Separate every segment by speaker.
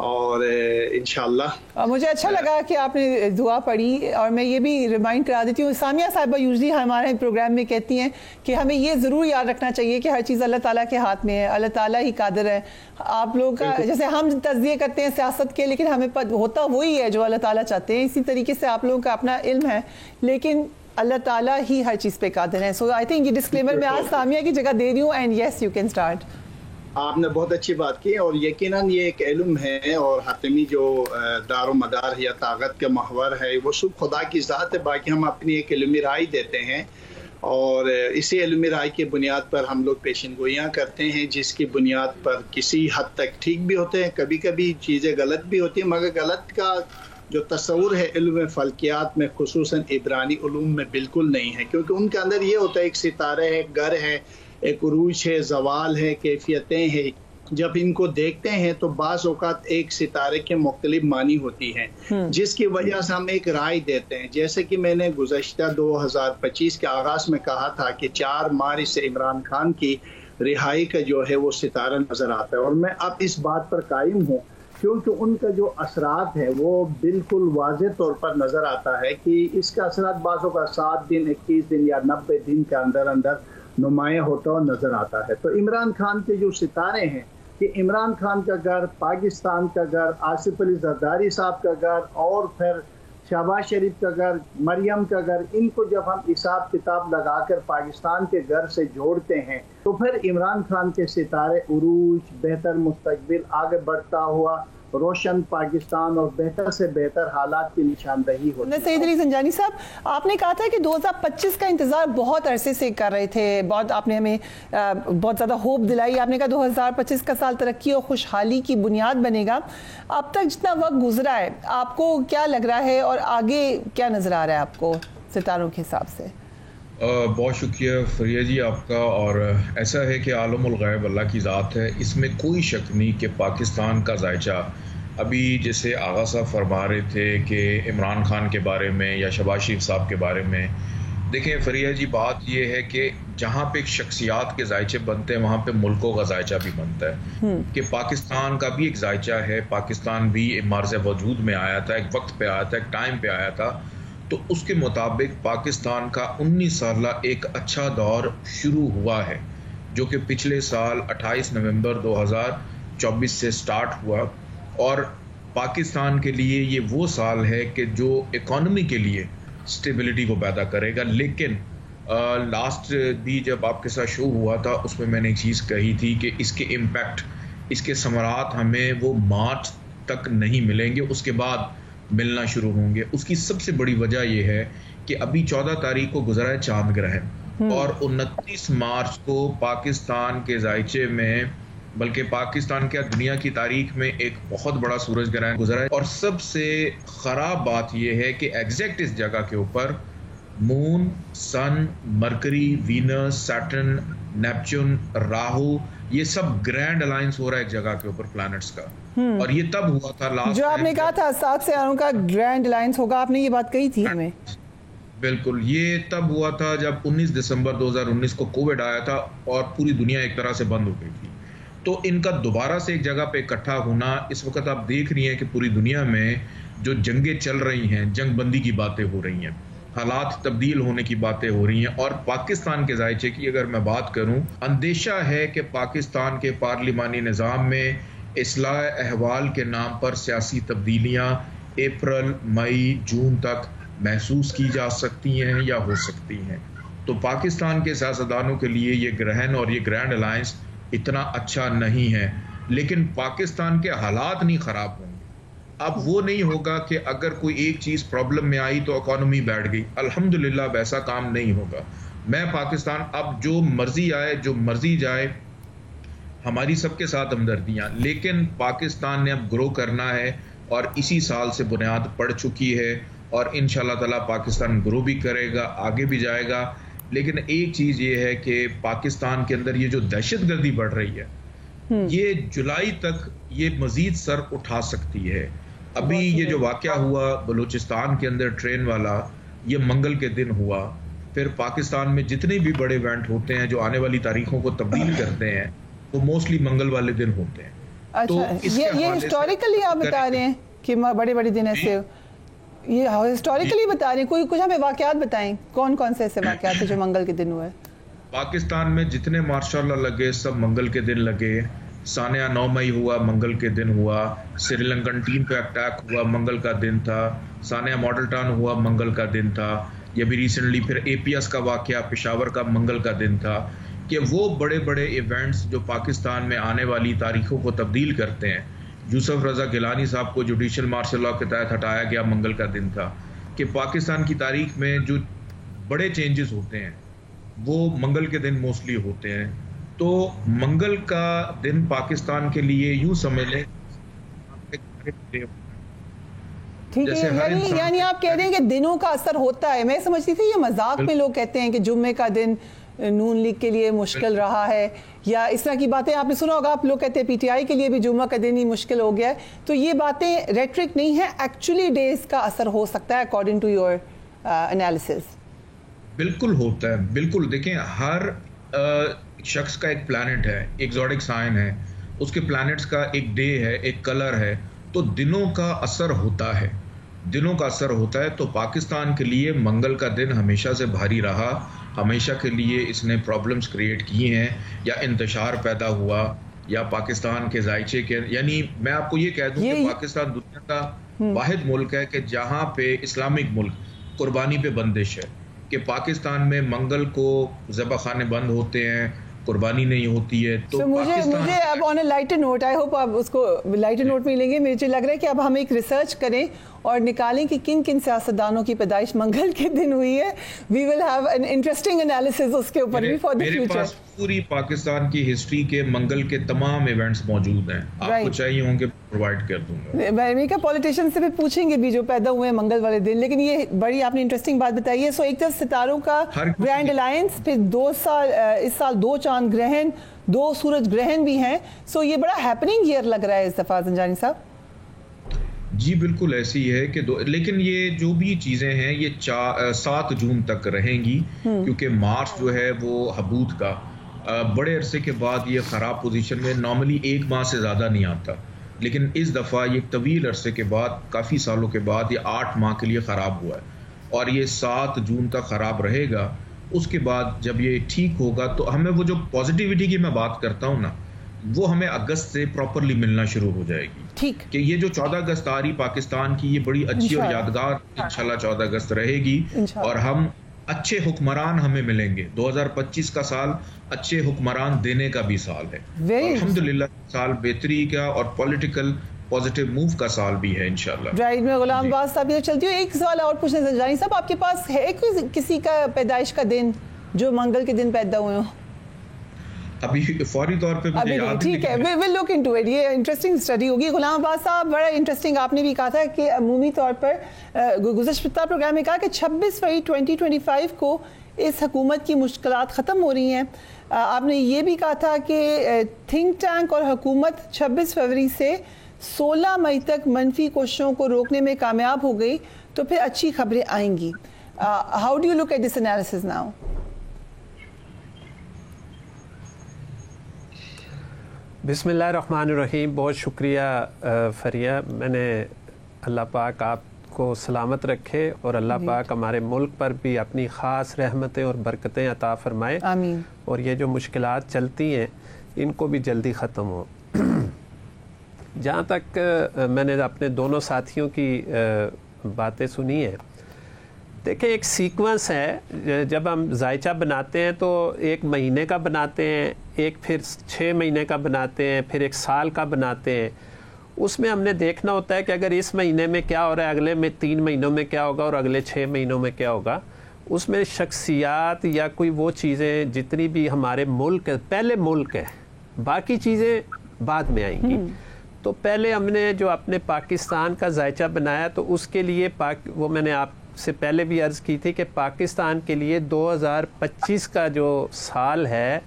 Speaker 1: اور انشاءاللہ
Speaker 2: مجھے اچھا لگا کہ آپ نے دعا پڑھی، اور میں یہ بھی ریمائنڈ کرا دیتی ہوں، سامیہ صاحبہ یوزلی ہمارے پروگرام میں کہتی ہیں کہ ہمیں یہ ضرور یاد رکھنا چاہیے کہ ہر چیز اللہ تعالیٰ کے ہاتھ میں ہے، اللہ تعالیٰ ہی قادر ہے. آپ لوگ کا جیسے ہم تجزیے کرتے ہیں سیاست کے، لیکن ہمیں ہوتا وہی ہے جو اللہ تعالیٰ چاہتے ہیں، اسی طریقے سے آپ لوگوں کا اپنا علم ہے، لیکن اللہ تعالیٰ ہی ہر چیز پہ قادر ہے. سو آئی تھنک یہ ڈسکلیمر میں آج سامیہ کی جگہ دے رہی ہوں، and yes you can start.
Speaker 1: آپ نے بہت اچھی بات کی، اور یقیناً یہ ایک علم ہے، اور حتمی جو دار و مدار ہے یا طاقت کا محور ہے وہ سب خدا کی ذات ہے. باقی ہم اپنی ایک علمی رائے دیتے ہیں، اور اسی علمی رائے کی بنیاد پر ہم لوگ پیشن گوئیاں کرتے ہیں، جس کی بنیاد پر کسی حد تک ٹھیک بھی ہوتے ہیں، کبھی کبھی چیزیں غلط بھی ہوتی ہیں، مگر غلط کا جو تصور ہے علم فلکیات میں، خصوصاً عبرانی علوم میں، بالکل نہیں ہے، کیونکہ ان کے اندر یہ ہوتا ہے ایک ستارے ہے، گر ہے، ایک عروج ہے، زوال ہے، کیفیتیں ہیں. جب ان کو دیکھتے ہیں تو بعض اوقات ایک ستارے کے مختلف معنی ہوتی ہیں، جس کی وجہ سے ہم ایک رائے دیتے ہیں. جیسے کہ میں نے گزشتہ 2025 کے آغاز میں کہا تھا کہ 4 مارچ سے عمران خان کی رہائی کا جو ہے وہ ستارہ نظر آتا ہے، اور میں اب اس بات پر قائم ہوں، کیونکہ ان کا جو اثرات ہے وہ بالکل واضح طور پر نظر آتا ہے کہ اس کا اثرات بعضوں کا 7 دن 21 دن یا 90 دن کے اندر نمایاں ہوتا ہوا نظر آتا ہے. تو عمران خان کے جو ستارے ہیں، کہ عمران خان کا گھر، پاکستان کا گھر، آصف علی زرداری صاحب کا گھر، اور پھر شہباز شریف کا گھر، مریم کا گھر، ان کو جب ہم حساب کتاب لگا کر پاکستان کے گھر سے جوڑتے ہیں تو پھر عمران خان کے ستارے عروج، بہتر مستقبل، آگے بڑھتا ہوا روشن پاکستان اور بہتر سے بہتر حالات کی نشاندہی ہوتی ہے.
Speaker 2: سعید علی زنجانی صاحب، آپ نے کہا تھا کہ 2025 کا انتظار بہت عرصے سے کر رہے تھے، بہت آپ نے ہمیں بہت زیادہ ہوپ دلائی. آپ نے کہا 2025 کا سال ترقی اور خوشحالی کی بنیاد بنے گا. اب تک جتنا وقت گزرا ہے، آپ کو کیا لگ رہا ہے اور آگے کیا نظر آ رہا ہے آپ کو ستاروں کے حساب سے؟
Speaker 3: بہت شکریہ فریہ جی آپ کا. اور ایسا ہے کہ عالم الغیب اللہ کی ذات ہے، اس میں کوئی شک نہیں کہ پاکستان کا ذائچہ، ابھی جیسے آغا صاحب فرما رہے تھے کہ عمران خان کے بارے میں یا شہباز شریف صاحب کے بارے میں، دیکھیں فریہ جی بات یہ ہے کہ جہاں پہ شخصیات کے ذائچے بنتے ہیں وہاں پہ ملکوں کا ذائچہ بھی بنتا ہے. کہ پاکستان کا بھی ایک ذائچہ ہے، پاکستان بھی معرض وجود میں آیا تھا، ایک وقت پہ آیا تھا، ایک ٹائم پہ آیا تھا. تو اس کے مطابق پاکستان کا 19 سالہ ایک اچھا دور شروع ہوا ہے، جو کہ پچھلے سال 28 نومبر 2024 سے سٹارٹ ہوا. اور پاکستان کے لیے یہ وہ سال ہے کہ جو اکانومی کے لیے سٹیبلٹی کو پیدا کرے گا. لیکن لاسٹ بھی جب آپ کے ساتھ شو ہوا تھا اس میں میں نے ایک چیز کہی تھی کہ اس کے امپیکٹ، اس کے ثمرات ہمیں وہ مارچ تک نہیں ملیں گے، اس کے بعد ملنا شروع ہوں گے. اس کی سب سے بڑی وجہ یہ ہے کہ ابھی 14 تاریخ کو گزرا ہے چاند گرہن، اور 29 مارچ کو پاکستان کے ذائچے میں، بلکہ پاکستان کیا دنیا کی تاریخ میں ایک بہت بڑا سورج گرہن گزرا ہے. اور سب سے خراب بات یہ ہے کہ ایگزیکٹ اس جگہ کے اوپر مون، سن، مرکری، وینس، سیٹرن، نیپچون، راہو، یہ سب گرینڈ الائنس ہو رہا ہے ایک جگہ کے اوپر پلانٹس کا. اور یہ تب ہوا تھا لاسٹ
Speaker 2: جو آپ نے کہا تھا 7 سیاروں کا گرینڈ الائنس ہوگا، آپ نے یہ بات کہی تھی ہمیں.
Speaker 3: بالکل، یہ تب ہوا تھا جب 19 دسمبر 2019 کو کووڈ آیا تھا اور پوری دنیا ایک طرح سے بند ہو گئی تھی. تو ان کا دوبارہ سے ایک جگہ پہ اکٹھا ہونا، اس وقت آپ دیکھ رہی ہیں کہ پوری دنیا میں جو جنگیں چل رہی ہیں، جنگ بندی کی باتیں ہو رہی ہیں، حالات تبدیل ہونے کی باتیں ہو رہی ہیں. اور پاکستان کے ذائچے کی اگر میں بات کروں، اندیشہ ہے کہ پاکستان کے پارلیمانی نظام میں اصلاح احوال کے نام پر سیاسی تبدیلیاں اپریل، مئی، جون تک محسوس کی جا سکتی ہیں یا ہو سکتی ہیں. تو پاکستان کے سیاستدانوں کے لیے یہ گرہن اور یہ گرینڈ الائنس اتنا اچھا نہیں ہے. لیکن پاکستان کے حالات نہیں خراب ہوں گے. اب وہ نہیں ہوگا کہ اگر کوئی ایک چیز پرابلم میں آئی تو اکانومی بیٹھ گئی. الحمدللہ ویسا کام نہیں ہوگا. میں پاکستان اب جو مرضی آئے، جو مرضی جائے، ہماری سب کے ساتھ ہمدردیاں، لیکن پاکستان نے اب گرو کرنا ہے اور اسی سال سے بنیاد پڑ چکی ہے. اور انشاءاللہ تعالی پاکستان گرو بھی کرے گا، آگے بھی جائے گا. لیکن ایک چیز یہ ہے کہ پاکستان کے اندر یہ جو دہشت گردی بڑھ رہی ہے، یہ جولائی تک یہ مزید سر اٹھا سکتی ہے. ابھی یہ جو واقعہ ہوا بلوچستان کے اندر ٹرین والا، یہ منگل کے دن ہوا. پھر پاکستان میں جتنے بھی بڑے ایونٹ ہوتے ہیں جو آنے والی تاریخوں کو تبدیل کرتے ہیں، وہ موسٹلی منگل والے دن ہوتے ہیں.
Speaker 2: اچھا یہ ہسٹوریکلی آپ بتا رہے ہیں کہ بڑے بڑے دن ایسے یہ ہسٹوریکلی بتا رہے ہیں؟ کوئی کچھ ہمیں واقعات بتائیں، کون کون سے ایسے واقعات ہیں جو منگل کے دن ہوئے؟
Speaker 3: پاکستان میں جتنے مارشاء اللہ لگے سب منگل کے دن لگے. سانحہ 9 مئی ہوا، منگل کے دن ہوا. سری لنکن ٹیم پہ اٹیک ہوا، منگل کا دن تھا. سانحہ ماڈل ٹاؤن ہوا، منگل کا دن تھا. یہ بھی ریسنٹلی پھر اے پی ایس کا واقعہ پشاور کا منگل کا دن تھا. کہ وہ بڑے بڑے ایونٹس جو پاکستان میں آنے والی تاریخوں کو تبدیل کرتے ہیں. یوسف رضا گیلانی صاحب کو جوڈیشل مارشل لاء کے تحت ہٹایا گیا، منگل کا دن تھا. کہ پاکستان کی تاریخ میں جو بڑے چینجز ہوتے ہیں وہ منگل کے دن موسٹلی ہوتے ہیں. تو منگل کا دن پاکستان کے لیے یوں سمجھ لیں
Speaker 2: ٹھیک ہے، یعنی آپ کہہ رہے ہیں کہ دنوں کا اثر ہوتا ہے. میں سمجھتی تھی یہ مذاق میں لوگ کہتے ہیں کہ جمعے کا دن نون لیگ کے لیے مشکل رہا ہے یا اس طرح کی باتیں آپ نے سنا ہوگا. آپ لوگ کہتے ہیں پی ٹی آئی کے لیے بھی جمعہ کا دن ہی مشکل ہو گیا ہے. تو یہ باتیں ریٹرک نہیں ہے، ایکچولی ڈیز کا اثر ہو سکتا ہے اکارڈنگ ٹو یور انالیسز.
Speaker 3: بالکل ہوتا ہے، بالکل. دیکھیں ہر شخص کا ایک پلانٹ ہے، ایک زوڈک سائن ہے، اس کے پلانٹس کا ایک ڈے ہے، ایک کلر ہے. تو دنوں کا اثر ہوتا ہے، دنوں کا اثر ہوتا ہے. تو پاکستان کے لیے منگل کا دن ہمیشہ سے بھاری رہا. ہمیشہ کے لیے اس نے پرابلمز کریٹ کیے ہیں، یا انتشار پیدا ہوا یا پاکستان کے ذائچے کے. یعنی میں آپ کو یہ کہہ دوں کہ پاکستان دنیا کا واحد ملک ہے کہ جہاں پہ اسلامک ملک قربانی پہ بندش ہے. کہ پاکستان میں منگل کو ذبح خانے بند ہوتے ہیں، قربانی نہیں ہوتی ہے. تو
Speaker 2: مجھے اب آن اے لائٹر نوٹ، آئی ہوپ آپ اس کو لائٹر نوٹ میں لیں گے. مجھے لگ رہا ہے کہ اب ہم ایک ریسرچ کریں اور نکالیں کہ کن کن سیاستدانوں کی پیدائش منگل کے دن ہوئی ہے. We will have an interesting analysis اس کے اوپر بھی فار دی فیوچر.
Speaker 3: میرے پاس پوری پاکستان کی ہسٹری کے منگل کے تمام ایونٹس موجود ہیں. آپ کو چاہیے ہوں گے پرووائڈ کر دوں گا.
Speaker 2: میں کہا پولیٹیشین سے بھی پوچھیں گے بھی جو پیدا ہوئے ہیں منگل والے دن. لیکن یہ بڑی آپ نے انٹرسٹنگ بات بتائی ہے. سو ایک طرف ستاروں کا گرینڈ الائنس، پھر اس سال 2 چاند گرہن، 2 سورج گرہن بھی ہیں. سو یہ بڑا ہیپننگ ایئر لگ رہا ہے اس دفعہ زنجانی صاحب.
Speaker 3: جی بالکل ایسی ہے کہ لیکن یہ جو بھی چیزیں ہیں یہ 7 جون تک رہیں گی، کیونکہ مارچ جو ہے وہ حبوط کا بڑے عرصے کے بعد یہ خراب پوزیشن میں نارملی 1 ماہ سے زیادہ نہیں آتا. لیکن اس دفعہ یہ طویل عرصے کے بعد، کافی سالوں کے بعد یہ 8 ماہ کے لیے خراب ہوا ہے، اور یہ 7 جون تک خراب رہے گا. اس کے بعد جب یہ ٹھیک ہوگا تو ہمیں وہ جو پازیٹیوٹی کی میں بات کرتا ہوں نا، وہ ہمیں اگست سے پراپرلی ملنا شروع ہو جائے گی.
Speaker 2: ٹھیک
Speaker 3: کہ یہ جو 14 اگست آ رہی پاکستان کی، یہ بڑی اچھی اور یادگار انشاءاللہ 14 اگست رہے گی. اور ہم اچھے حکمران ہمیں ملیں گے. 2025 کا سال اچھے حکمران دینے کا بھی سال ہے. الحمدللہ سال بہتری کا اور پولیٹیکل پازیٹیو موو کا سال بھی ہے انشاءاللہ.
Speaker 2: رائٹ. میں غلام عباس صاحب کی چلتی ہوں. ایک سوال اور پوچھنا ہے زنجانی صاحب، آپ کے پاس ہے کسی کا پیدائش کا دن جو منگل کے دن پیدا ہوئے ہوں؟
Speaker 3: ابھی فوری طور پہ مجھے یاد نہیں.
Speaker 2: ٹھیک ہے، we'll look into it. یہ انٹرسٹنگ اسٹڈی ہوگی. غلام عباس صاحب بڑا انٹرسٹنگ آپ نے بھی کہا تھا کہ عمومی طور پر گزشتہ پروگرام میں کہا کہ 26 فروری 2025 کو اس حکومت کی مشکلات ختم ہو رہی ہیں. آپ نے یہ بھی کہا تھا کہ تھنک ٹینک اور حکومت 26 فروری سے 16 مئی تک منفی کوششوں کو روکنے میں کامیاب ہو گئی تو پھر اچھی خبریں آئیں گی. How do you look at this analysis now?
Speaker 4: بسم اللہ الرحمن الرحیم. بہت شکریہ فریہ. میں نے اللہ پاک آپ کو سلامت رکھے اور اللہ پاک ہمارے ملک پر بھی اپنی خاص رحمتیں اور برکتیں عطا فرمائے.
Speaker 2: آمین.
Speaker 4: اور یہ جو مشکلات چلتی ہیں ان کو بھی جلدی ختم ہو. جہاں تک میں نے اپنے دونوں ساتھیوں کی باتیں سنی ہیں، دیکھیں ایک سیکوینس ہے. جب ہم ذائچہ بناتے ہیں تو 1 مہینے کا بناتے ہیں، ایک پھر 6 مہینے کا بناتے ہیں، پھر 1 سال کا بناتے ہیں. اس میں ہم نے دیکھنا ہوتا ہے کہ اگر اس مہینے میں کیا ہو رہا ہے، اگلے میں 3 مہینوں میں کیا ہوگا اور اگلے 6 مہینوں میں کیا ہوگا. اس میں شخصیات یا کوئی وہ چیزیں جتنی بھی ہمارے ملک ہے، پہلے ملک ہے، باقی چیزیں بعد میں آئیں گی. تو پہلے ہم نے جو اپنے پاکستان کا ذائچہ بنایا تو اس کے لیے وہ میں نے آپ سے پہلے بھی عرض کی تھی کہ پاکستان کے لیے 2025 کا جو سال ہے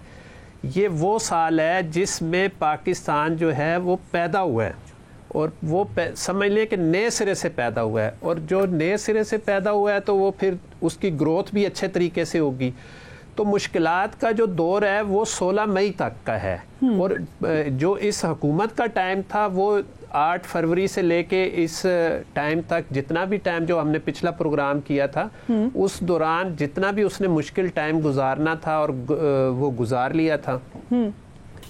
Speaker 4: یہ وہ سال ہے جس میں پاکستان جو ہے وہ پیدا ہوا ہے، اور وہ سمجھ لیں کہ نئے سرے سے پیدا ہوا ہے. اور جو نئے سرے سے پیدا ہوا ہے تو وہ پھر اس کی گروتھ بھی اچھے طریقے سے ہوگی. تو مشکلات کا جو دور ہے وہ 16 مئی تک کا ہے، اور جو اس حکومت کا ٹائم تھا وہ 8 فروری سے لے کے اس ٹائم تک، جتنا بھی ٹائم جو ہم نے پچھلا پروگرام کیا تھا اس دوران جتنا بھی اس نے مشکل ٹائم گزارنا تھا اور وہ گزار لیا تھا.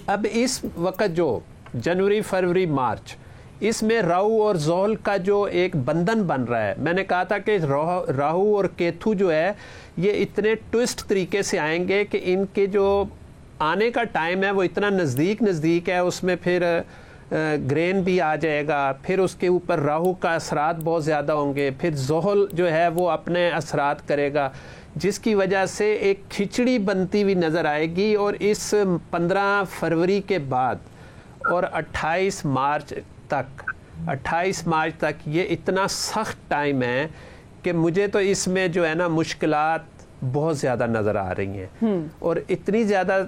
Speaker 4: اب اس وقت جو جنوری، فروری، مارچ، اس میں راہو اور زحل کا جو ایک بندھن بن رہا ہے. میں نے کہا تھا کہ راہو اور کیتو جو ہے یہ اتنے ٹوسٹ طریقے سے آئیں گے کہ ان کے جو آنے کا ٹائم ہے وہ اتنا نزدیک ہے. اس میں پھر گرین بھی آ جائے گا، پھر اس کے اوپر راہو کا اثرات بہت زیادہ ہوں گے، پھر زحل جو ہے وہ اپنے اثرات کرے گا، جس کی وجہ سے ایک کھچڑی بنتی ہوئی نظر آئے گی. اور اس 15 فروری کے بعد اور 28 مارچ تک یہ اتنا سخت ٹائم ہے کہ مجھے تو اس میں جو ہے نا مشکلات بہت زیادہ نظر آ رہی ہیں، اور اتنی زیادہ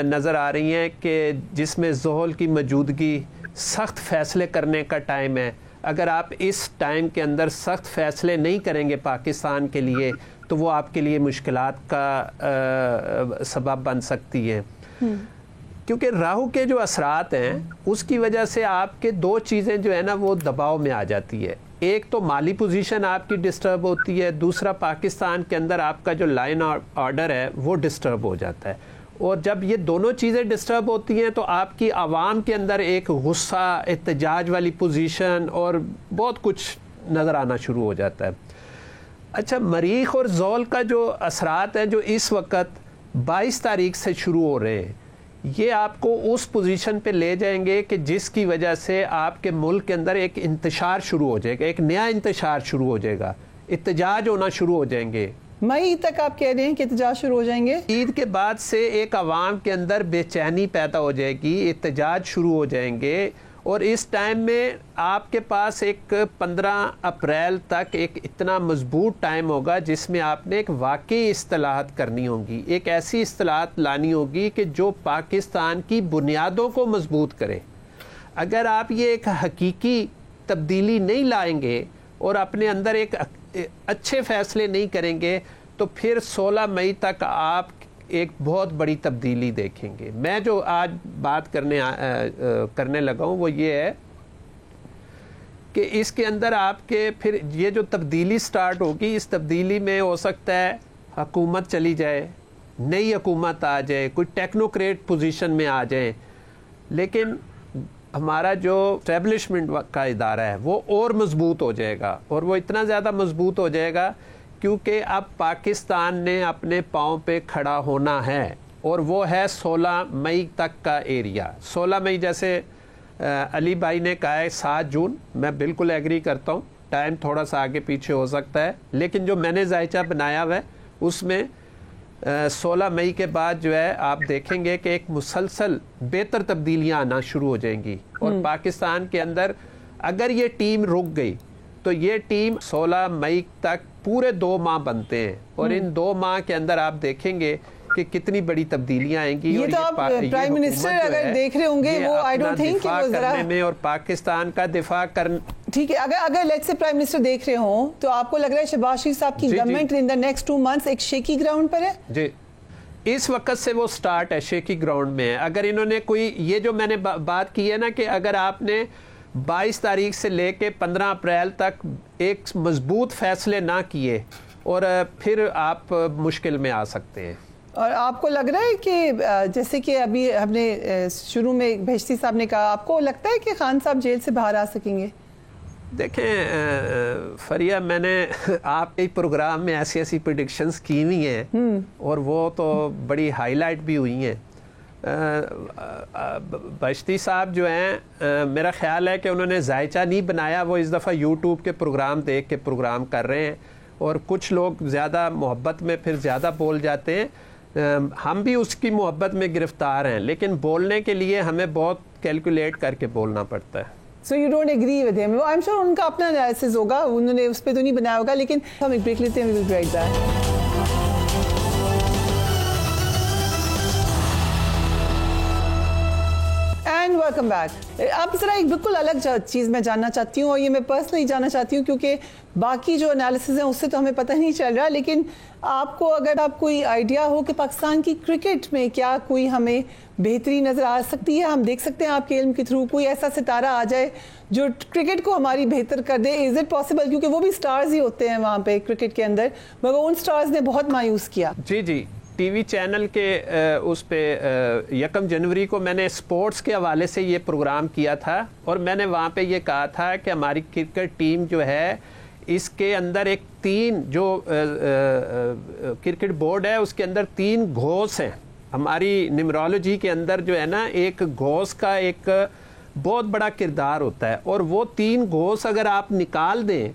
Speaker 4: نظر آ رہی ہیں کہ جس میں زحل کی موجودگی سخت فیصلے کرنے کا ٹائم ہے. اگر آپ اس ٹائم کے اندر سخت فیصلے نہیں کریں گے پاکستان کے لیے تو وہ آپ کے لیے مشکلات کا سبب بن سکتی ہے. کیونکہ راہو کے جو اثرات ہیں اس کی وجہ سے آپ کے 2 چیزیں جو ہے نا وہ دباؤ میں آ جاتی ہے. ایک تو مالی پوزیشن آپ کی ڈسٹرب ہوتی ہے، دوسرا پاکستان کے اندر آپ کا جو لائن آرڈر ہے وہ ڈسٹرب ہو جاتا ہے. اور جب یہ دونوں چیزیں ڈسٹرب ہوتی ہیں تو آپ کی عوام کے اندر ایک غصہ، احتجاج والی پوزیشن اور بہت کچھ نظر آنا شروع ہو جاتا ہے. اچھا، مریخ اور زحل کا جو اثرات ہیں جو اس وقت 22 تاریخ سے شروع ہو رہے ہیں، یہ آپ کو اس پوزیشن پہ لے جائیں گے کہ جس کی وجہ سے آپ کے ملک کے اندر ایک انتشار شروع ہو جائے گا، ایک نیا انتشار شروع ہو جائے گا، احتجاج ہونا شروع ہو جائیں گے.
Speaker 2: مئی تک آپ کہہ رہے ہیں کہ احتجاج شروع ہو جائیں گے؟
Speaker 4: عید کے بعد سے ایک عوام کے اندر بے چینی پیدا ہو جائے گی، احتجاج شروع ہو جائیں گے. اور اس ٹائم میں آپ کے پاس ایک 15 اپریل تک ایک اتنا مضبوط ٹائم ہوگا جس میں آپ نے ایک واقعی اصطلاحات کرنی ہوگی، ایک ایسی اصطلاحات لانی ہوگی کہ جو پاکستان کی بنیادوں کو مضبوط کرے. اگر آپ یہ ایک حقیقی تبدیلی نہیں لائیں گے اور اپنے اندر ایک اچھے فیصلے نہیں کریں گے تو پھر 16 مئی تک آپ ایک بہت بڑی تبدیلی دیکھیں گے. میں جو آج بات کرنے لگا ہوں وہ یہ ہے کہ اس کے اندر آپ کے پھر یہ جو تبدیلی سٹارٹ ہوگی، اس تبدیلی میں ہو سکتا ہے حکومت چلی جائے، نئی حکومت آ جائے، کوئی ٹیکنوکریٹ پوزیشن میں آ جائیں، لیکن ہمارا جو اسٹیبلشمنٹ کا ادارہ ہے وہ اور مضبوط ہو جائے گا. اور وہ اتنا زیادہ مضبوط ہو جائے گا کیونکہ اب پاکستان نے اپنے پاؤں پہ کھڑا ہونا ہے، اور وہ ہے 16 مئی تک کا ایریا. 16 مئی جیسے علی بھائی نے کہا ہے 7 جون، میں بالکل ایگری کرتا ہوں، ٹائم تھوڑا سا آگے پیچھے ہو سکتا ہے، لیکن جو میں نے ذائچہ بنایا ہوا ہے اس میں 16 مئی کے بعد جو ہے آپ دیکھیں گے کہ ایک مسلسل بہتر تبدیلیاں آنا شروع ہو جائیں گی. اور پاکستان کے اندر اگر یہ ٹیم رک گئی تو یہ ٹیم 16 مئی تک پورے 2 ماہ بنتے ہیں، اور ان 2 ماہ کے اندر آپ دیکھیں گے کہ کتنی بڑی تبدیلیاں آئیں گی.
Speaker 2: یہ تو آپ پرائم منسٹر اگر دیکھ رہے ہوں گے وہ آئی ڈونٹ تھنک کہ وہ ذرا
Speaker 4: میں اور پاکستان کا دفاع کرنے،
Speaker 2: ٹھیک ہے، اگر لیٹ سے پرائم منسٹر دیکھ رہے ہوں تو آپ کو لگ رہا ہے شہباز شریف صاحب کی government in the next 2 months ایک شیکی گراؤنڈ پر ہے؟
Speaker 4: جی، اس وقت سے وہ سٹارٹ ہے، شیکی گراؤنڈ میں ہے. اگر انہوں نے کوئی یہ جو میں نے بات کی ہے نا کہ اگر آپ نے 22 تاریخ سے لے کے 15 اپریل تک ایک مضبوط فیصلے نہ کیے اور پھر آپ مشکل میں آ سکتے ہیں.
Speaker 2: اور آپ کو لگ رہا ہے کہ جیسے کہ ابھی ہم نے شروع میں بہشتی صاحب نے کہا، آپ کو لگتا ہے کہ خان صاحب جیل سے باہر آ سکیں گے؟
Speaker 4: دیکھیں فریہ، میں نے آپ کے پروگرام میں ایسی پریڈکشنز کی ہوئی ہیں اور وہ تو بڑی ہائی لائٹ بھی ہوئی ہیں. بہشتی صاحب جو ہیں، میرا خیال ہے کہ انہوں نے ذائچہ نہیں بنایا، وہ اس دفعہ یوٹیوب کے پروگرام دیکھ کے پروگرام کر رہے ہیں، اور کچھ لوگ زیادہ محبت میں پھر زیادہ بول جاتے ہیں. ہم بھی اس کی محبت میں گرفتار ہیں، لیکن بولنے کے لیے ہمیں بہت کیلکولیٹ کر کے بولنا پڑتا ہے.
Speaker 2: So you don't agree with him? I'm sure ان کا اپنا انالیسس ہوگا، انہوں نے اس پہ تو نہیں بنایا ہوگا، لیکن ہم ایک بریک لیتے ہیں. We will be right back. Welcome back. اب ذرا ایک بالکل الگ چیز میں جاننا چاہتی ہوں, اور یہ میں پرسنلی جاننا چاہتی ہوں کیونکہ باقی جو انالیسز ہیں اس سے تو ہمیں پتہ نہیں چل رہا, لیکن آپ کو اگر آپ کوئی آئیڈیا ہو کہ پاکستان کی کرکٹ میں کیا کوئی ہمیں بہتری نظر آ سکتی ہے, ہم دیکھ سکتے ہیں آپ کے علم کے تھرو کوئی ایسا ستارہ آ جائے جو کرکٹ کو ہماری بہتر کر دے, از اٹ پاسبل؟ کیونکہ وہ بھی سٹارز ہی ہوتے ہیں وہاں پہ کرکٹ کے اندر, مگر ان سٹارز نے بہت مایوس کیا.
Speaker 4: جی ٹی وی چینل کے اس پہ 1 جنوری کو میں نے سپورٹس کے حوالے سے یہ پروگرام کیا تھا, اور میں نے وہاں پہ یہ کہا تھا کہ ہماری کرکٹ ٹیم جو ہے اس کے اندر ایک 3 جو کرکٹ بورڈ ہے اس کے اندر 3 گھوس ہیں. ہماری نیمرولوجی کے اندر جو ہے نا ایک گھوس کا ایک بہت بڑا کردار ہوتا ہے, اور وہ 3 گھوس اگر آپ نکال دیں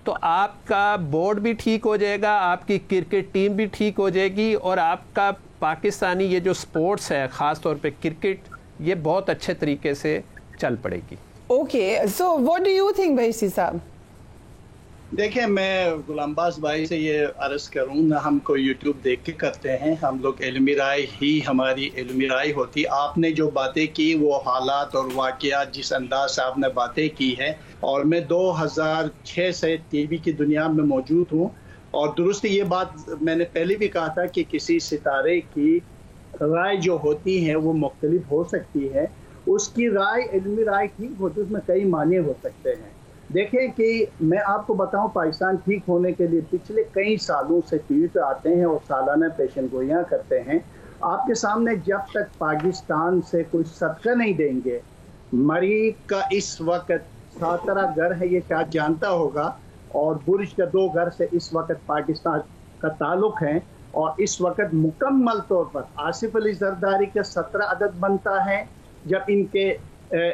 Speaker 4: تو آپ کا بورڈ بھی ٹھیک ہو جائے گا, آپ کی کرکٹ ٹیم بھی ٹھیک ہو جائے گی, اور آپ کا پاکستانی یہ جو سپورٹس ہے خاص طور پہ کرکٹ یہ بہت اچھے طریقے سے چل پڑے گی.
Speaker 2: Okay, so what do you think بھائی صاحب؟
Speaker 1: دیکھیں, میں غلام باز بھائی سے یہ عرض کروں, نہ ہم کو یوٹیوب دیکھ کے کرتے ہیں, ہم لوگ علمی رائے ہی ہماری علمی رائے ہوتی. آپ نے جو باتیں کی وہ حالات اور واقعات جس انداز سے آپ نے باتیں کی ہیں, اور میں 2006 سے ٹی وی کی دنیا میں موجود ہوں, اور درست یہ بات میں نے پہلے بھی کہا تھا کہ کسی ستارے کی رائے جو ہوتی ہے وہ مختلف ہو سکتی ہے, اس کی رائے علمی رائے ٹھیک ہوتی ہے, اس میں کئی معنی ہو سکتے ہیں. دیکھیں کہ میں آپ کو بتاؤں, پاکستان ٹھیک ہونے کے لیے پچھلے کئی سالوں سے ٹی وی پہ آتے ہیں اور سالانہ پیشن گوئیاں کرتے ہیں. آپ کے سامنے جب تک پاکستان سے کوئی صدقہ نہیں دیں گے, مریخ کا اس وقت 17 گھر ہے, یہ شاید جانتا ہوگا, اور برج کا 2 گھر سے اس وقت پاکستان کا تعلق ہے, اور اس وقت مکمل طور پر آصف علی زرداری کا 17 عدد بنتا ہے. جب ان کے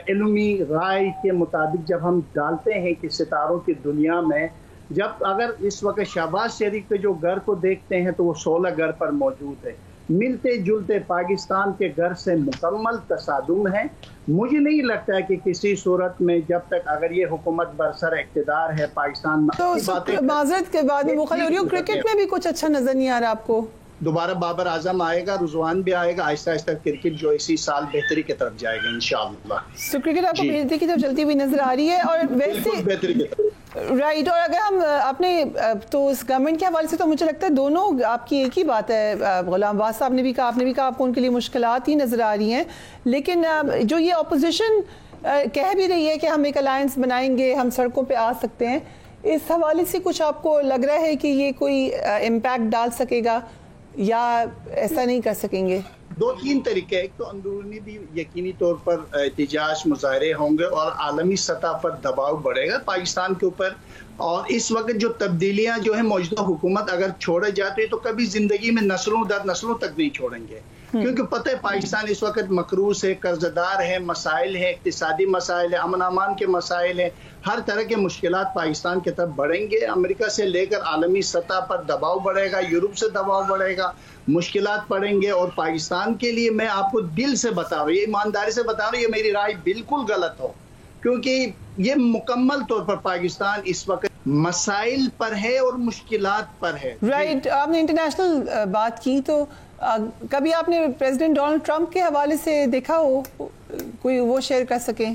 Speaker 1: علمی رائے کے مطابق جب ہم ڈالتے ہیں کہ ستاروں کی دنیا میں, جب اگر اس وقت شہباز شریف کے جو گھر کو دیکھتے ہیں تو وہ 16 گھر پر موجود ہے, ملتے جلتے پاکستان کے گھر سے مکمل تصادم ہے. مجھے نہیں لگتا ہے کہ کسی صورت میں جب تک اگر یہ حکومت برسر اقتدار ہے پاکستان میں,
Speaker 2: تو معذرت کے بعد مخالف ہو رہی ہوں, کرکٹ میں بھی کچھ اچھا نظر نہیں آ رہا آپ کو؟
Speaker 1: دوبارہ بابر اعظم آئے گا, رضوان بھی آئے گا, آہستہ آہستہ کرکٹ جو اسی سال بہتری کی طرف جائے گا انشاءاللہ.
Speaker 2: تو کرکٹ آپ کو بہتری کی طرف چلتی ہوئی نظر آ رہی ہے, اور ویسے
Speaker 1: بہتری کی طرف
Speaker 2: رائٹ. اور اگر ہم اپنے تو اس گورنمنٹ کے حوالے سے تو مجھے لگتا ہے دونوں آپ کی ایک ہی بات ہے, غلام باز صاحب نے بھی کہا, آپ نے بھی کہا, آپ کو ان کے لیے مشکلات ہی نظر آ رہی ہیں, لیکن جو یہ اپوزیشن کہہ بھی رہی ہے کہ ہم ایک الائنس بنائیں گے, ہم سڑکوں پہ آ سکتے ہیں, اس حوالے سے کچھ آپ کو لگ رہا ہے کہ یہ کوئی امپیکٹ ڈال سکے گا یا ایسا نہیں کر سکیں گے؟
Speaker 1: 2-3 طریقے. ایک تو اندرونی بھی یقینی طور پر احتجاج مظاہرے ہوں گے, اور عالمی سطح پر دباؤ بڑھے گا پاکستان کے اوپر. اور اس وقت جو تبدیلیاں جو ہیں موجودہ حکومت اگر چھوڑے جاتے ہیں تو کبھی زندگی میں نسلوں در نسلوں تک نہیں چھوڑیں گے, کیونکہ پتہ ہے پاکستان اس وقت مقروض ہے, قرض دار ہے, مسائل ہیں, اقتصادی مسائل ہیں, امن امان کے مسائل ہیں, ہر طرح کے مشکلات پاکستان کی طرف بڑھیں گے. امریکہ سے لے کر عالمی سطح پر دباؤ بڑھے گا, یورپ سے دباؤ بڑھے گا, مشکلات پڑیں گے. اور پاکستان کے لیے میں آپ کو دل سے بتا رہا ہوں, یہ ایمانداری سے بتا رہا ہوں, یہ میری رائے بالکل غلط ہو, کیونکہ یہ مکمل طور پر پاکستان اس وقت مسائل پر ہے اور مشکلات پر ہے.
Speaker 2: رائٹ. آپ نے انٹرنیشنل بات کی, تو کبھی آپ نے پریزیڈنٹ ڈونلڈ ٹرمپ کے حوالے سے دیکھا ہو, کوئی وہ شیئر کر سکیں؟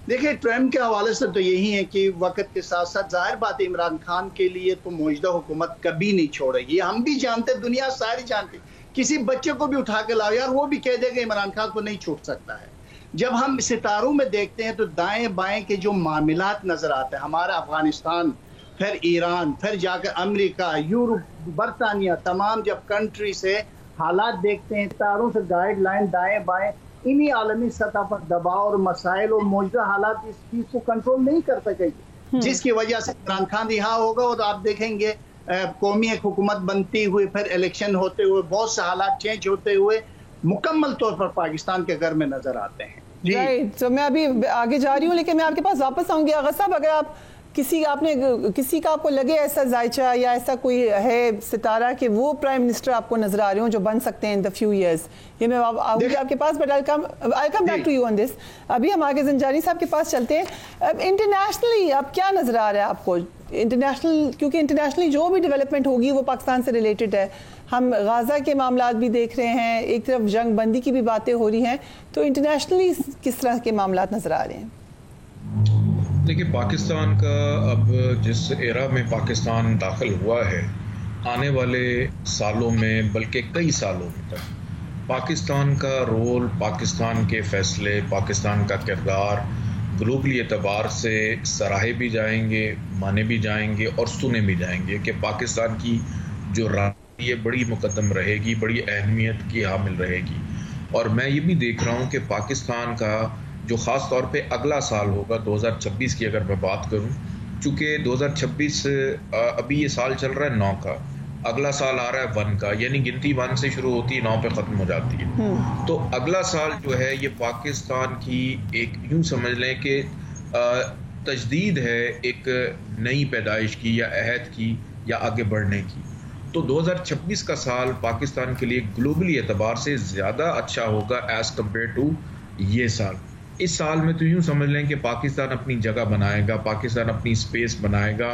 Speaker 1: دیکھیں, ٹرمپ کے حوالے سے تو یہی ہے کہ وقت کے ساتھ ساتھ ظاہر بات ہے عمران خان کے لیے تو موجودہ حکومت کبھی نہیں چھوڑے گی. ہم بھی جانتے, دنیا ساری جانتی, کسی بچے کو بھی اٹھا کے لاؤ یار, وہ بھی کہہ دے گا عمران خان کو نہیں چھوٹ سکتا ہے. جب ہم ستاروں میں دیکھتے ہیں تو دائیں بائیں کے جو معاملات نظر آتے ہیں, ہمارا افغانستان, پھر ایران, پھر جا کر امریکہ, یورپ, برطانیہ, تمام جب کنٹری سے حالات دیکھتے ہیں, ستاروں سے گائیڈ لائن دائیں بائیں, انہی عالمی سطح پر دباؤ اور مسائل اور موجودہ حالات اس چیز کو کنٹرول نہیں کر سکے گی, جس کی وجہ سے عمران خان رہا ہوگا. اور آپ دیکھیں گے قومی ایک حکومت بنتی ہوئی, پھر الیکشن ہوتے ہوئے, بہت سے حالات چینج ہوتے ہوئے مکمل طور پر پاکستان کے گھر میں نظر آتے ہیں.
Speaker 2: رائٹ. تو میں ابھی آگے جا رہی ہوں, لیکن میں آپ کے پاس واپس آؤں گی. آغا صاحب, اگر آپ کسی کا آپ کو لگے ایسا ذائچہ یا ایسا کوئی ہے ستارہ کہ وہ پرائم منسٹر آپ کو نظر آ رہے ہوں جو بن سکتے ہیں ان دا فیو ایئرز؟ یہ میں آؤں گی آپ کے پاس، but I come back to you on this. ابھی ہم آگے زنجانی صاحب کے پاس چلتے ہیں. انٹرنیشنلی اب کیا نظر آ رہا ہے آپ کو انٹرنیشنل، کیونکہ انٹرنیشنلی جو بھی ڈیولپمنٹ ہوگی وہ پاکستان سے ریلیٹڈ ہے. ہم غازہ کے معاملات بھی دیکھ رہے ہیں، ایک طرف جنگ بندی کی بھی باتیں ہو رہی ہیں، تو انٹرنیشنلی کس طرح کے معاملات نظر آ رہے ہیں؟
Speaker 3: دیکھیے پاکستان کا اب جس ایرا میں پاکستان داخل ہوا ہے، آنے والے سالوں میں بلکہ کئی سالوں تک پاکستان کا رول، پاکستان کے فیصلے، پاکستان کا کردار گلوبلی اعتبار سے سراہے بھی جائیں گے، مانے بھی جائیں گے اور سنے بھی جائیں گے کہ پاکستان کی جو رائے یہ بڑی مقدم رہے گی، بڑی اہمیت کی حامل رہے گی. اور میں یہ بھی دیکھ رہا ہوں کہ پاکستان کا جو خاص طور پہ اگلا سال ہوگا 2026 کی اگر میں بات کروں، چونکہ 2026 ابھی یہ سال چل رہا ہے 9 کا، اگلا سال آ رہا ہے 1 کا، یعنی گنتی 1 سے شروع ہوتی ہے 9 پہ ختم ہو جاتی ہے. تو اگلا سال جو ہے یہ پاکستان کی ایک یوں سمجھ لیں کہ تجدید ہے ایک نئی پیدائش کی یا عہد کی یا آگے بڑھنے کی. تو 2026 کا سال پاکستان کے لیے گلوبلی اعتبار سے زیادہ اچھا ہوگا ایز کمپیئر ٹو یہ سال. اس سال میں تو یوں سمجھ لیں کہ پاکستان اپنی جگہ بنائے گا، پاکستان اپنی سپیس بنائے گا،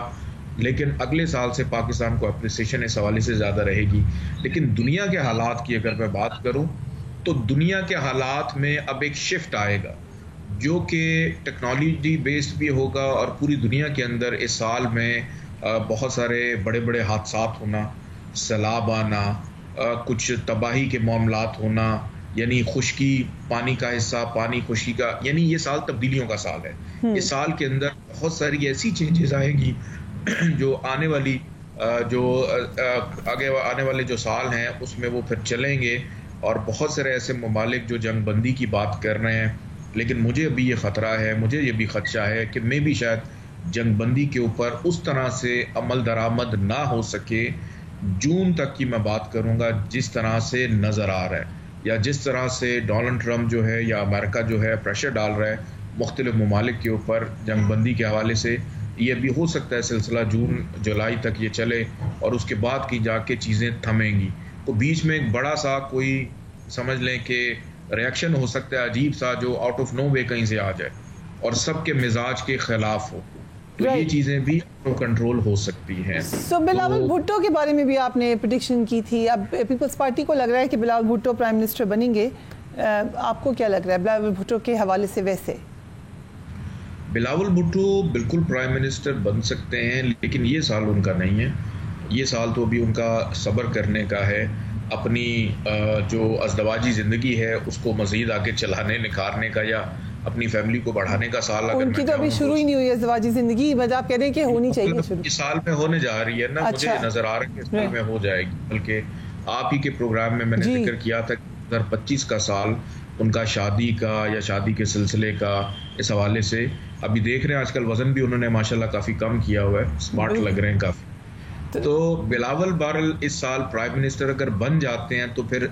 Speaker 3: لیکن اگلے سال سے پاکستان کو اپریسیشن اس حوالے سے زیادہ رہے گی. لیکن دنیا کے حالات کی اگر میں بات کروں تو دنیا کے حالات میں اب ایک شفٹ آئے گا جو کہ ٹیکنالوجی بیسڈ بھی ہوگا، اور پوری دنیا کے اندر اس سال میں بہت سارے بڑے بڑے حادثات ہونا، سیلاب آنا، کچھ تباہی کے معاملات ہونا، یعنی خشکی، پانی کا حصہ، پانی خشکی کا، یعنی یہ سال تبدیلیوں کا سال ہے. اس سال کے اندر بہت ساری ایسی چینجز آئیں گی جو آنے والی آگے آنے والے جو سال ہیں اس میں وہ پھر چلیں گے. اور بہت سارے ایسے ممالک جو جنگ بندی کی بات کر رہے ہیں، لیکن مجھے ابھی یہ خطرہ ہے، مجھے یہ بھی خدشہ ہے کہ میں بھی شاید جنگ بندی کے اوپر اس طرح سے عمل درآمد نہ ہو سکے. جون تک کی میں بات کروں گا جس طرح سے نظر آ رہا ہے، یا جس طرح سے ڈونلڈ ٹرمپ جو ہے یا امریکہ جو ہے پریشر ڈال رہا ہے مختلف ممالک کے اوپر جنگ بندی کے حوالے سے، یہ بھی ہو سکتا ہے سلسلہ جون جولائی تک یہ چلے اور اس کے بعد کی جا کے چیزیں تھمیں گی. تو بیچ میں ایک بڑا سا کوئی سمجھ لیں کہ ریئیکشن ہو سکتا ہے عجیب سا جو آؤٹ آف نو وے کہیں سے آ جائے اور سب کے مزاج کے خلاف ہو. تو یہ چیزیں بھی کنٹرول ہو سکتی ہیں.
Speaker 2: بلاول بھٹو کے بارے میں بھی آپ نے پریڈکشن کی تھی، اب پیپلز پارٹی کو لگ رہا ہے کہ بلاول بھٹو پرائم منسٹر بنیں گے. آپ کو کیا لگ رہا ہے بلاول بھٹو کے حوالے سے؟ ویسے
Speaker 3: بلاول بھٹو بالکل پرائم منسٹر بن سکتے ہیں، لیکن یہ سال ان کا نہیں ہے. یہ سال تو ابھی ان کا صبر کرنے کا ہے، اپنی جو ازدواجی زندگی ہے اس کو مزید آگے چلانے نکھارنے کا یا اپنی فیملی کو بڑھانے کا سال.
Speaker 2: ان کی تو ابھی شروع ہی نہیں ہوئی ازدواجی زندگی، بس آپ کہہ رہے ہیں کہ ہونی چاہیے شروع.
Speaker 3: اس سال میں ہونے جا رہی ہے نا، مجھے نظر آ رہا ہے کہ اس سال میں ہو جائے گی. بلکہ آپ ہی کے پروگرام میں نے ذکر کیا تھا کہ 2025 کا سال ان کا شادی کا یا شادی کے سلسلے کا اس حوالے سے. ابھی دیکھ رہے ہیں آج کل وزن بھی انہوں نے ماشاءاللہ کافی کم کیا ہوا ہے، اسمارٹ لگ رہے ہیں کافی. تو بلاول بارل اس سال پرائم منسٹر اگر بن جاتے ہیں تو پھر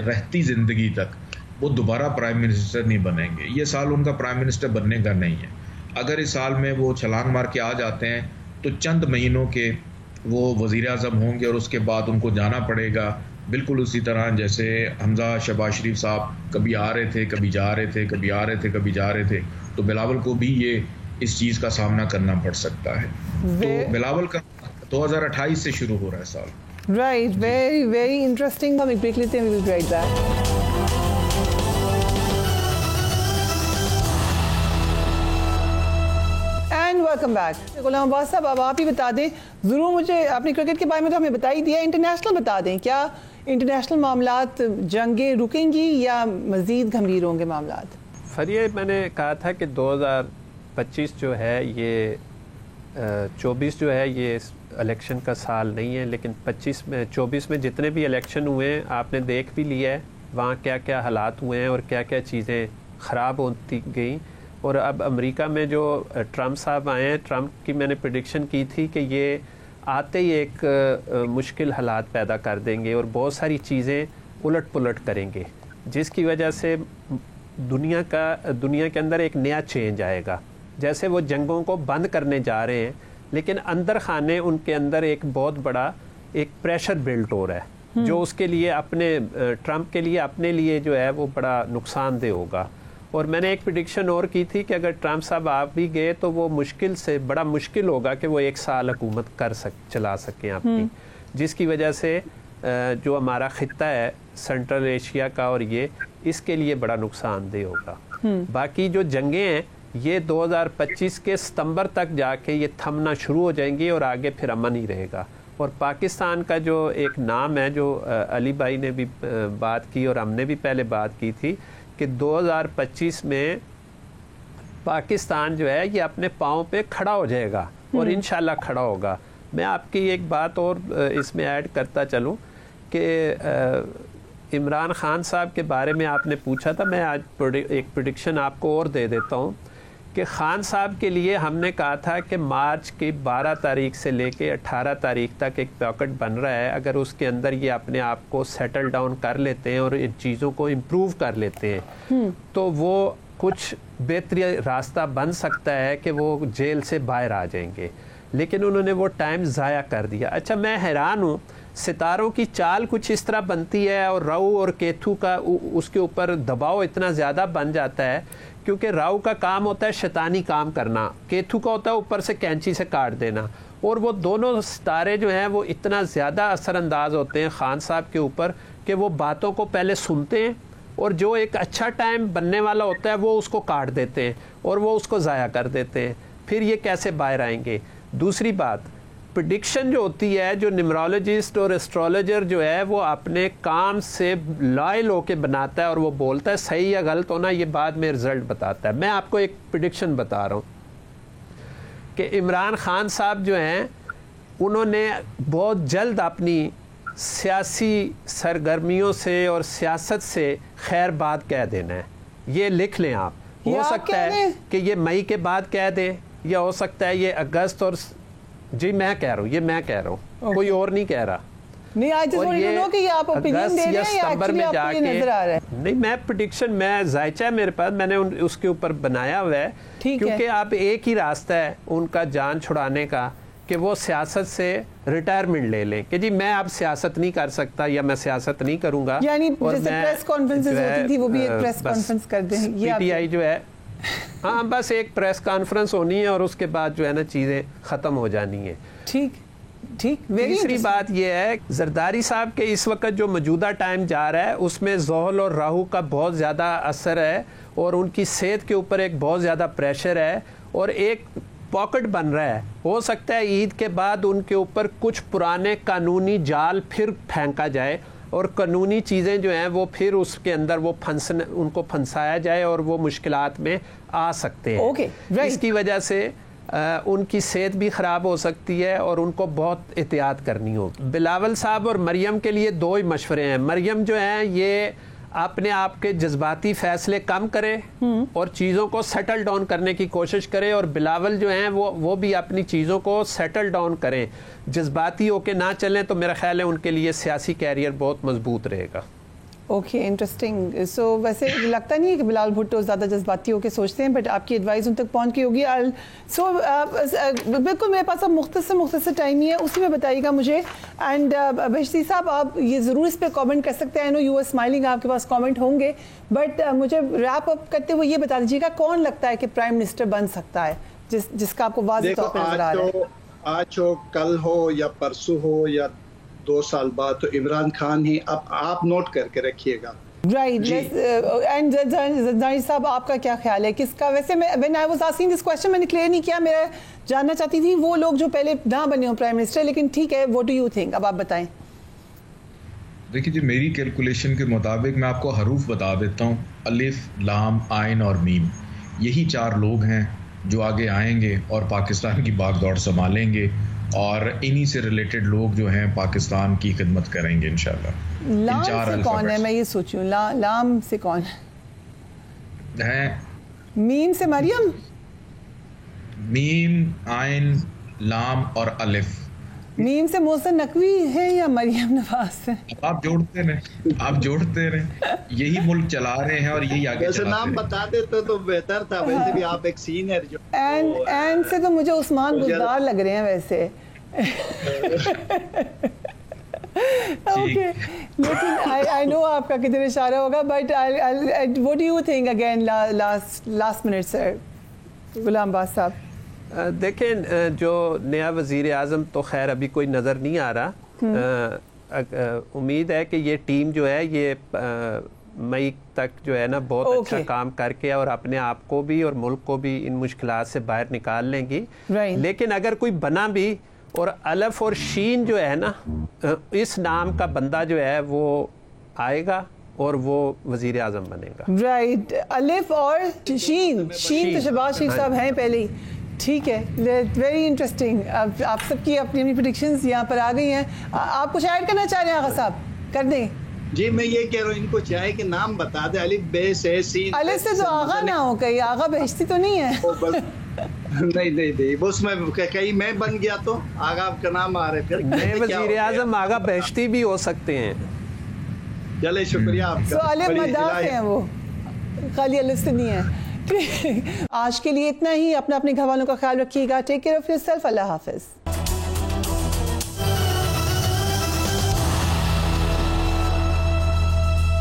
Speaker 3: رہتی زندگی تک وہ دوبارہ پرائم منسٹر نہیں بنیں گے. یہ سال ان کا پرائم منسٹر بننے کا نہیں ہے. اگر اس سال میں وہ چھلانگ مار کے آ جاتے ہیں تو چند مہینوں کے وہ وزیر اعظم ہوں گے اور اس کے بعد ان کو جانا پڑے گا، بالکل اسی طرح جیسے حمزہ شہباز شریف صاحب کبھی آ رہے تھے، کبھی جا رہے تھے، کبھی آ رہے تھے، کبھی جا رہے تھے. تو بلاول کو بھی یہ اس چیز کا سامنا کرنا پڑ سکتا ہے. تو بلاول کا 2028 سے شروع ہو رہا ہے سال.
Speaker 2: Right, very very interesting. ہم ایک بریک لیتے ہیں، we will be right back. Welcome back. Ghulam Abbas صاحب، اب آپ ہی بتا دیں ضرور، مجھے آپ نے کرکٹ کے بارے میں تو ہمیں بتا ہی دیا، انٹرنیشنل بتا دیں. کیا انٹرنیشنل معاملات جنگیں رکیں گی یا مزید گھمیر ہوں گے معاملات؟
Speaker 4: فریہ، میں نے کہا تھا کہ 2025 جو ہے یہ 24 جو ہے یہ الیکشن کا سال نہیں ہے، لیکن 24 میں جتنے بھی الیکشن ہوئے ہیں آپ نے دیکھ بھی لیا ہے وہاں کیا کیا حالات ہوئے ہیں اور کیا کیا چیزیں خراب ہوتی گئیں. اور اب امریکہ میں جو ٹرمپ صاحب آئے ہیں، ٹرمپ کی میں نے پریڈکشن کی تھی کہ یہ آتے ہی ایک مشکل حالات پیدا کر دیں گے اور بہت ساری چیزیں الٹ پلٹ کریں گے، جس کی وجہ سے دنیا کے اندر ایک نیا چینج آئے گا. جیسے وہ جنگوں کو بند کرنے جا رہے ہیں، لیکن اندر خانے ان کے اندر ایک بہت بڑا ایک پریشر بلٹ ہو رہا ہے جو اس کے لیے اپنے ٹرمپ کے لیے اپنے لیے جو ہے وہ بڑا نقصان دہ ہوگا. اور میں نے ایک پریڈکشن اور کی تھی کہ اگر ٹرمپ صاحب آپ بھی گئے تو وہ مشکل سے بڑا مشکل ہوگا کہ وہ 1 سال حکومت چلا سکیں اپنی، جس کی وجہ سے جو ہمارا خطہ ہے سینٹرل ایشیا کا اور یہ اس کے لیے بڑا نقصان دہ ہوگا. باقی جو جنگیں ہیں یہ 2025 کے ستمبر تک جا کے یہ تھمنا شروع ہو جائیں گی اور آگے پھر امن ہی رہے گا. اور پاکستان کا جو ایک نام ہے جو علی بھائی نے بھی بات کی اور ہم نے بھی پہلے بات کی تھی کہ 2025 میں پاکستان جو ہے یہ اپنے پاؤں پہ کھڑا ہو جائے گا اور انشاءاللہ کھڑا ہوگا. میں آپ کی ایک بات اور اس میں ایڈ کرتا چلوں کہ عمران خان صاحب کے بارے میں آپ نے پوچھا تھا، میں آج ایک پریڈکشن آپ کو اور دے دیتا ہوں کہ خان صاحب کے لیے ہم نے کہا تھا کہ مارچ کی 12 تاریخ سے لے کے 18 تاریخ تک ایک پاکٹ بن رہا ہے، اگر اس کے اندر یہ اپنے آپ کو سیٹل ڈاؤن کر لیتے ہیں اور ان چیزوں کو امپروو کر لیتے ہیں تو وہ کچھ بہتری راستہ بن سکتا ہے کہ وہ جیل سے باہر آ جائیں گے. لیکن انہوں نے وہ ٹائم ضائع کر دیا. اچھا میں حیران ہوں، ستاروں کی چال کچھ اس طرح بنتی ہے اور راؤ اور کیتھو کا اس کے اوپر دباؤ اتنا زیادہ بن جاتا ہے کیونکہ راؤ کا کام ہوتا ہے شیطانی کام کرنا، کیتھو کا ہوتا ہے اوپر سے کینچی سے کاٹ دینا، اور وہ دونوں ستارے جو ہیں وہ اتنا زیادہ اثر انداز ہوتے ہیں خان صاحب کے اوپر کہ وہ باتوں کو پہلے سنتے ہیں اور جو ایک اچھا ٹائم بننے والا ہوتا ہے وہ اس کو کاٹ دیتے ہیں اور وہ اس کو ضائع کر دیتے ہیں. پھر یہ کیسے باہر آئیں گے؟ دوسری بات، پریڈکشن جو ہوتی ہے، جو نیمرولوجسٹ اور ایسٹرولوجر جو ہے وہ اپنے کام سے لائل ہو کے بناتا ہے اور وہ بولتا ہے صحیح یا غلط ہونا یہ بعد میں رزلٹ بتاتا ہے. میں آپ کو ایک پریڈکشن بتا رہا ہوں کہ عمران خان صاحب جو ہیں انہوں نے بہت جلد اپنی سیاسی سرگرمیوں سے اور سیاست سے خیر بات کہہ دینا ہے. یہ لکھ لیں آپ. ہو سکتا ہے کہ یہ مئی کے بعد کہہ دیں یا ہو سکتا ہے یہ اگست اور جی میں کہہ رہا ہوں، یہ میں کہہ رہا ہوں، کوئی اور نہیں کہہ رہا.
Speaker 2: نہیں
Speaker 4: میں پریڈکشن میں ذائچہ ہے میرے پاس، میں نے اس کے اوپر بنایا ہوا ہے کیونکہ آپ ایک ہی راستہ ہے ان کا جان چھڑانے کا کہ وہ سیاست سے ریٹائرمنٹ لے لیں کہ جی میں اب سیاست نہیں کر سکتا یا میں سیاست نہیں کروں گا.
Speaker 2: یعنی جیسے پریس کانفرنسز ہوتی تھی وہ بھی ایک پریس کانفرنس کر دیں.
Speaker 4: پی ٹی آئی جو ہے ہاں بس ایک پریس کانفرنس ہونی ہے اور اس کے بعد جو ہے نا چیزیں ختم ہو جانی ہیں.
Speaker 2: ٹھیک.
Speaker 4: تیسری بات یہ ہے زرداری صاحب کے اس وقت جو موجودہ ٹائم جا رہا ہے اس میں زحل اور راہو کا بہت زیادہ اثر ہے اور ان کی صحت کے اوپر ایک بہت زیادہ پریشر ہے اور ایک پاکٹ بن رہا ہے. ہو سکتا ہے عید کے بعد ان کے اوپر کچھ پرانے قانونی جال پھر پھینکا جائے اور قانونی چیزیں جو ہیں وہ پھر اس کے اندر وہ ان کو پھنسایا جائے اور وہ مشکلات میں آ سکتے ہیں. اس کی وجہ سے ان کی صحت بھی خراب ہو سکتی ہے اور ان کو بہت احتیاط کرنی ہوگی. بلاول صاحب اور مریم کے لیے 2 ہی مشورے ہیں. مریم جو ہیں یہ اپنے آپ کے جذباتی فیصلے کم کرے اور چیزوں کو سیٹل ڈاؤن کرنے کی کوشش کرے، اور بلاول جو ہیں وہ بھی اپنی چیزوں کو سیٹل ڈاؤن کریں، جذباتی ہو کے نہ چلیں تو میرا خیال ہے ان کے لیے سیاسی کیریئر بہت مضبوط رہے گا.
Speaker 2: Okay interesting. سو ویسے لگتا نہیں ہے کہ بلال بھٹو زیادہ جذباتی ہو کے سوچتے ہیں، بٹ آپ کی ایڈوائز ان تک پہنچ گئی ہوگی. سو بالکل میرے پاس اب مختصر ٹائم ہی ہے، اسی میں بتائیے گا مجھے. اینڈ بشتی صاحب آپ یہ ضرور اس پہ کامنٹ کر سکتے ہیں. آئی نو یو آر اسمائلنگ، آپ کے پاس کامنٹ ہوں گے، بٹ مجھے ریپ اپ کرتے ہوئے یہ بتا دیجیے گا کون لگتا ہے کہ پرائم منسٹر بن سکتا ہے جس کا آپ کو واضح طور پہ نظر آ رہا ہے؟
Speaker 1: آج ہو کل ہو یا پرسوں ہو یا 2 سال بعد تو عمران خان ہی. اب آپ نوٹ کر کے رکھیے گا.
Speaker 2: رائٹ. اینڈ زرداری صاحب آپ کا کیا خیال ہے کس کا؟ ویسے میں when I was asking this question میں نے کلیئر نہیں کیا، میرا جاننا چاہتی تھی وہ لوگ جو پہلے نہ بنے ہوں پرائم منسٹر، لیکن ٹھیک ہے what do you think؟ اب آپ بتائیں.
Speaker 3: دیکھیے جی میری کیلکولیشن کے مطابق میں آپ کو حروف بتا دیتا ہوں، الف لام عین اور میم. یہی 4 لوگ ہیں جو آگے آئیں گے اور پاکستان کی باغ دوڑ سنبھالیں گے، اور انہی سے ریلیٹڈ لوگ جو ہیں پاکستان کی خدمت کریں گے انشاءاللہ.
Speaker 2: لام سے کون ہے؟ میں یہ سوچوں لام سے کون
Speaker 3: ہے؟
Speaker 2: میم سے مریم.
Speaker 3: میم، عین، لام اور الف.
Speaker 2: میم سے محسن نقوی ہے یا مریم نواز ہے؟
Speaker 3: آپ جوڑتے رہیں یہی ملک چلا رہے ہیں اور یہی آگے
Speaker 1: ویسے نام بتا دیتے تو بہتر تھا. ویسے بھی آپ ایک سینئر جو
Speaker 2: اینڈ سے تو مجھے عثمان بزدار لگ رہے ہیں ویسے. Okay, لیکن I know آپ کا کدھر اشارہ ہوگا, but what do you think again last minute sir, Ghulam باز صاحب؟
Speaker 4: دیکھیں جو نیا وزیر اعظم تو خیر ابھی کوئی نظر نہیں آ رہا. امید ہے کہ یہ ٹیم جو ہے یہ مئی تک جو ہے نا بہت اچھا کام کر کے اور اپنے آپ کو بھی اور ملک کو بھی ان مشکلات سے باہر نکال لیں گی. لیکن اگر کوئی بنا بھی اور الف اور شین جو ہے نا اس نام کا بندہ جو ہے وہ آئے گا اور وہ وزیر اعظم بنے گا.
Speaker 2: رائٹ, الف اور شین تو شہباز شریف صاحب ہیں پہلے ہی. ٹھیک ہے, ویری انٹرسٹنگ. آپ سب کی اپنی اپنی پریڈکشنز یہاں پر آ گئی ہیں. آپ کچھ ایڈ کرنا چاہ رہے ہیں آغا صاحب؟ کر دیں.
Speaker 1: جی میں یہ کہہ رہا ہوں ان کو چاہے کہ نام بتا دیں, الف بے سے سین.
Speaker 2: الف سے تو آغا نہ ہو, کہیں آغا بہشتی تو نہیں ہے.
Speaker 1: نہیں بس میں کہیں میں بن گیا تو آغا آپ کا نام آ رہے پھر
Speaker 4: نئے وزیر اعظم آغا بہشتی بھی ہو سکتے ہیں.
Speaker 1: چلے شکریہ آپ کا.
Speaker 2: الف مداح ہیں وہ, خالی الف سے نہیں ہے. آج کے لیے اتنا ہی. اپنے گھر والوں کا خیال رکھیے گا. Take care of yourself. Allah حافظ.